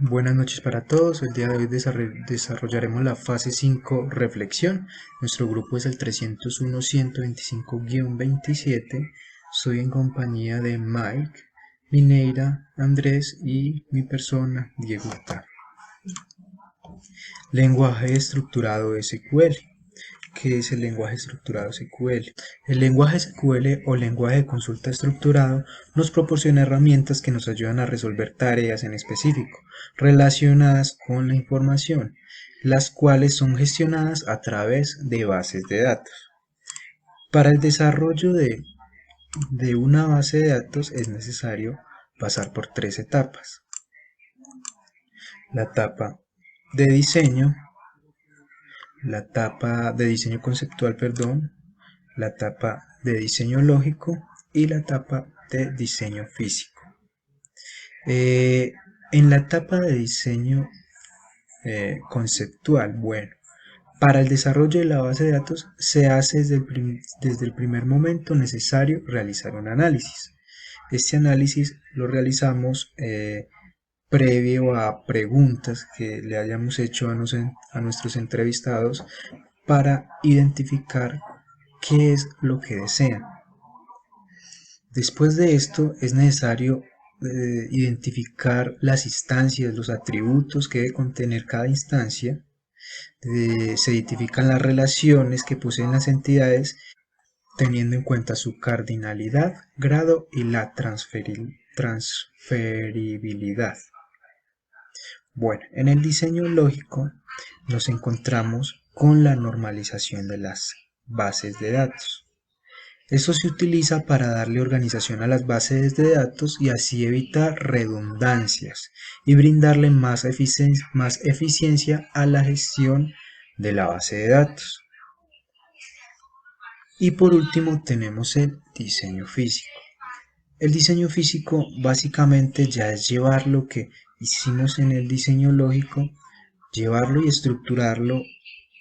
Buenas noches para todos. El día de hoy desarrollaremos la fase 5 reflexión. Nuestro grupo es el 301-125-27. Soy en compañía de Mike, Mineira, Andrés y mi persona, Diego Hurtado. Lenguaje estructurado SQL. ¿Qué es el lenguaje estructurado SQL? El lenguaje SQL o lenguaje de consulta estructurado nos proporciona herramientas que nos ayudan a resolver tareas en específico relacionadas con la información, las cuales son gestionadas a través de bases de datos. Para el desarrollo de una base de datos es necesario pasar por tres etapas. La etapa de diseño, la etapa de diseño conceptual, perdón, la etapa de diseño lógico y la etapa de diseño físico. En la etapa de diseño conceptual, bueno, para el desarrollo de la base de datos se hace desde el primer momento necesario realizar un análisis. Este análisis lo realizamos previo a preguntas que le hayamos hecho a nuestros entrevistados para identificar qué es lo que desean. Después de esto es necesario identificar las instancias, los atributos que debe contener cada instancia. Se identifican las relaciones que poseen las entidades teniendo en cuenta su cardinalidad, grado y la transferibilidad. Bueno, en el diseño lógico nos encontramos con la normalización de las bases de datos. Esto se utiliza para darle organización a las bases de datos y así evitar redundancias y brindarle más eficiencia a la gestión de la base de datos. Y por último tenemos el diseño físico. El diseño físico básicamente ya es llevar lo que hicimos en el diseño lógico, llevarlo y estructurarlo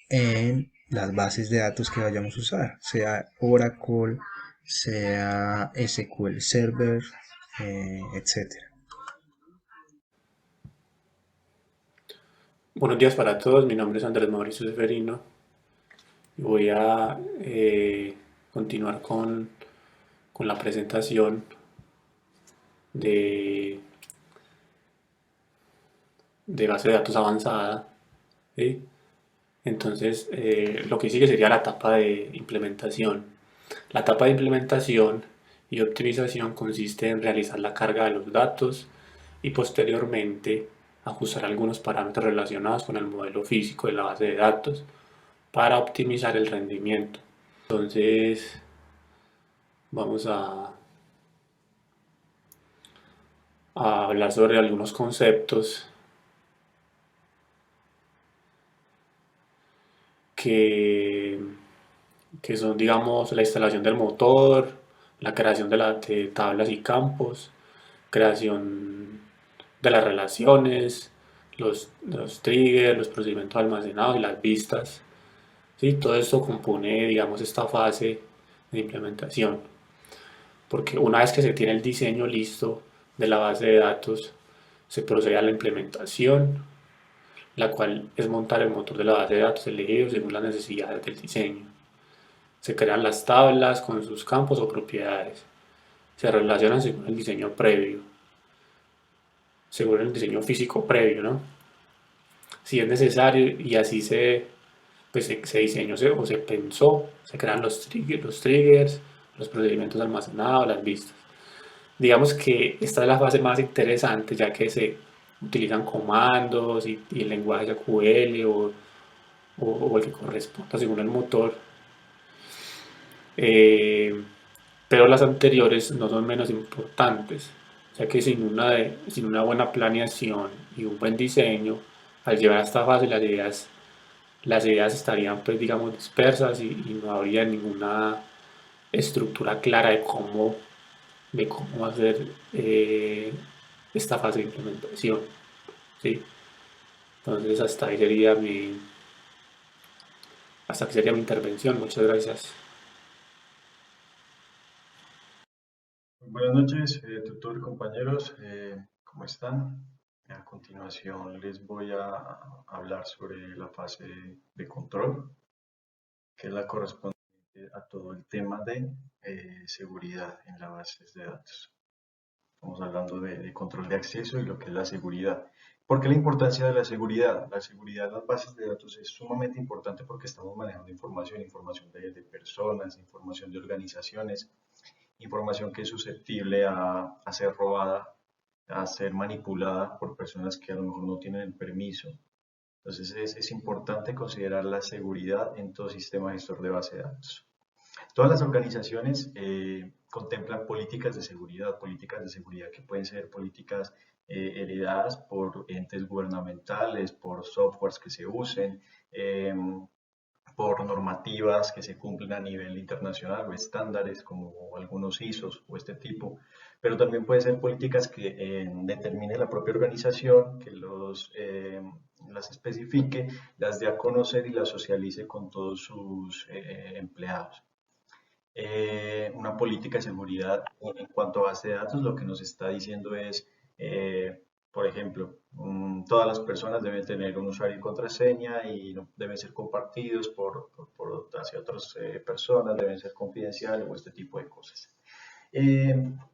en las bases de datos que vayamos a usar, sea Oracle, sea SQL Server, etcétera. Buenos días para todos, mi nombre es Andrés Mauricio Seferino y voy a continuar con la presentación de, de base de datos avanzada. ¿Sí? Entonces, lo que sigue sería la etapa de implementación. La etapa de implementación y optimización consiste en realizar la carga de los datos y posteriormente ajustar algunos parámetros relacionados con el modelo físico de la base de datos para optimizar el rendimiento. Entonces, vamos a hablar sobre algunos conceptos que, que son, digamos, la instalación del motor, la creación de tablas y campos, creación de las relaciones, los triggers, los procedimientos almacenados y las vistas. ¿Sí? Todo esto compone, digamos, esta fase de implementación. Porque una vez que se tiene el diseño listo de la base de datos, se procede a la implementación, la cual es montar el motor de la base de datos elegido según las necesidades del diseño. Se crean las tablas con sus campos o propiedades. Se relacionan según el diseño previo, según el diseño físico previo, ¿no? Si es necesario y así se diseñó o se pensó, se crean los triggers, los procedimientos almacenados, las vistas. Digamos que esta es la fase más interesante ya que se utilizan comandos y el lenguaje SQL o el que corresponda según el motor. Eh, pero las anteriores no son menos importantes, ya que sin una buena planeación y un buen diseño, al llegar a esta fase las ideas estarían pues digamos dispersas y no habría ninguna estructura clara de cómo hacer esta fase de implementación. ¿Sí? Entonces hasta aquí sería mi intervención. Muchas gracias. Buenas noches, tutor, compañeros, ¿cómo están? A continuación les voy a hablar sobre la fase de control, que es la correspondiente a todo el tema de seguridad en las bases de datos. Estamos hablando de control de acceso y lo que es la seguridad. ¿Por qué la importancia de la seguridad? La seguridad en las bases de datos es sumamente importante porque estamos manejando información, información de personas, información de organizaciones, información que es susceptible a ser robada, a ser manipulada por personas que a lo mejor no tienen el permiso. Entonces es importante considerar la seguridad en todo sistema gestor de base de datos. Todas las organizaciones contemplan políticas de seguridad que pueden ser políticas heredadas por entes gubernamentales, por softwares que se usen, por normativas que se cumplen a nivel internacional o estándares como algunos ISOs o este tipo, pero también puede ser políticas que determine la propia organización, que las especifique, las dé a conocer y las socialice con todos sus empleados. Una política de seguridad en cuanto a base de datos, lo que nos está diciendo es, por ejemplo, todas las personas deben tener un usuario y contraseña y no deben ser compartidos hacia otras personas, deben ser confidenciales o este tipo de cosas.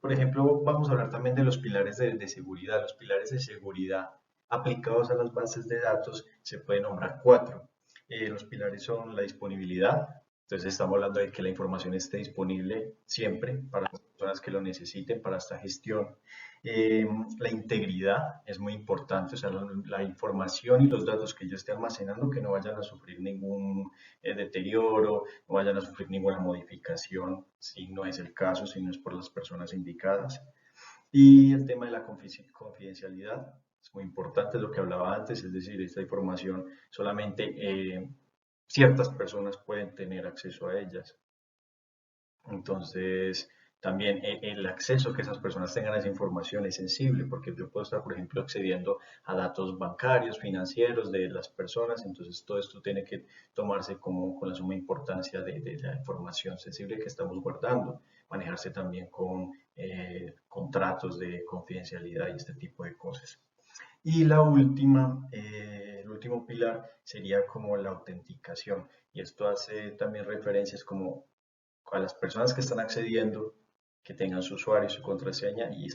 Por ejemplo, vamos a hablar también de los pilares de seguridad. Los pilares de seguridad aplicados a las bases de datos se pueden nombrar cuatro. Los pilares son la disponibilidad, entonces estamos hablando de que la información esté disponible siempre para las personas que lo necesiten para esta gestión. La integridad es muy importante, o sea, la información y los datos que yo esté almacenando que no vayan a sufrir ningún deterioro, no vayan a sufrir ninguna modificación si no es el caso, si no es por las personas indicadas. Y el tema de la confidencialidad es muy importante, es lo que hablaba antes, es decir, esta información solamente ciertas personas pueden tener acceso a ellas. Entonces, también el acceso que esas personas tengan a esa información es sensible, porque yo puedo estar, por ejemplo, accediendo a datos bancarios, financieros de las personas, entonces todo esto tiene que tomarse como con la suma importancia de la información sensible que estamos guardando, manejarse también con contratos de confidencialidad y este tipo de cosas. Y el último pilar sería como la autenticación. Y esto hace también referencias como a las personas que están accediendo, que tengan su usuario y su contraseña y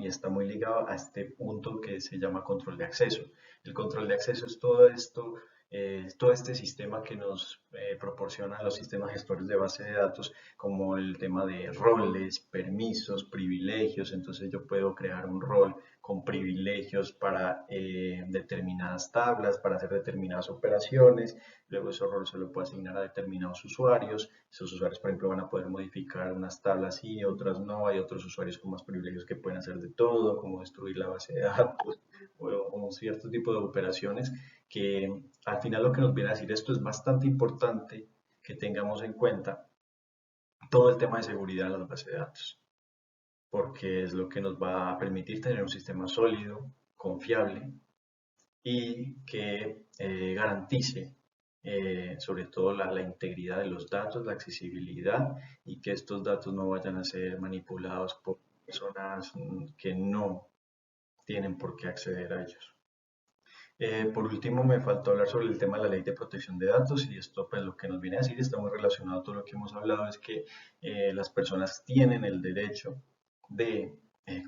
está muy ligado a este punto que se llama control de acceso. El control de acceso es todo esto, todo este sistema que nos proporciona los sistemas gestores de base de datos, como el tema de roles, permisos, privilegios. Entonces yo puedo crear un rol con privilegios para determinadas tablas, para hacer determinadas operaciones. Luego ese rol se lo puedo asignar a determinados usuarios. Esos usuarios, por ejemplo, van a poder modificar unas tablas sí, otras no. Hay otros usuarios con más privilegios que pueden hacer de todo, como destruir la base de datos o cierto tipo de operaciones que al final lo que nos viene a decir esto es bastante importante que tengamos en cuenta todo el tema de seguridad de las bases de datos, porque es lo que nos va a permitir tener un sistema sólido, confiable y que garantice sobre todo la integridad de los datos, la accesibilidad y que estos datos no vayan a ser manipulados por personas que no tienen por qué acceder a ellos. Por último, me faltó hablar sobre el tema de la ley de protección de datos y esto pues lo que nos viene a decir está muy relacionado a todo lo que hemos hablado, es que las personas tienen el derecho de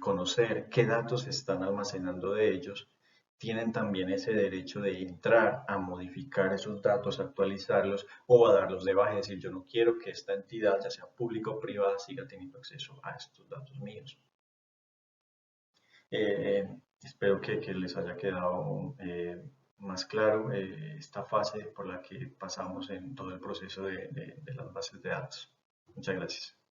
conocer qué datos se están almacenando de ellos, tienen también ese derecho de entrar a modificar esos datos, actualizarlos o a darlos de baja y decir yo no quiero que esta entidad, ya sea pública o privada, siga teniendo acceso a estos datos míos. Eh, Espero que les haya quedado más claro esta fase por la que pasamos en todo el proceso de las bases de datos. Muchas gracias.